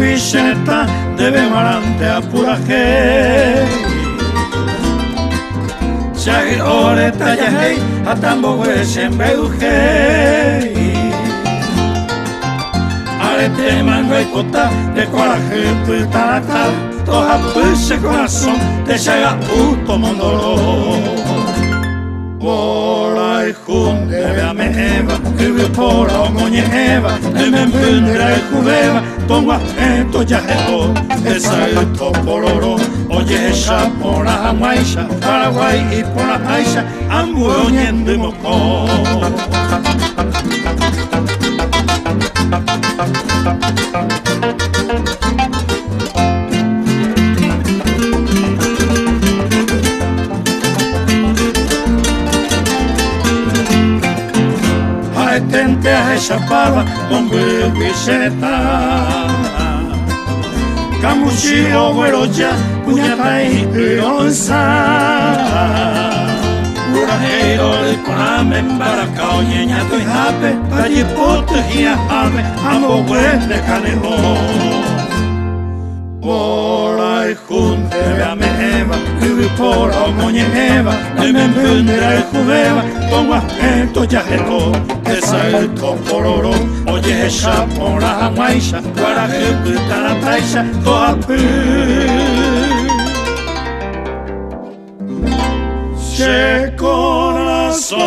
Vicenta debe marante a pura gente. Shaggy ore talla hey, a tambo huesen beduje. Arete mango y cota, de coraje tu tarata, toja puse corazón, te llega puto mondoro. Våra i sjunde med Eva, huvudpåra och månjeva, men bundra i sjuveva, tongwa ento yahero, esa uto pororo, oye esa pora hamaisha, Paraguay y pora aisha, ambuñende moko. Tente a esa pava, hombre Vicenta. Camuchillo, güero ya, puñata y onza. Urajero de coname, embaracao, ñeñato y jape, tallipote y ajame, ambos güeyes de canelón. Våra i sjunde med Eva, huvudpåra och månjeva, men bundra i sjuveva, tongwa ento yahero, esa uto pororo, oye esa pora hamaisha, guaraje putana taisha, toa pu. Che corazón.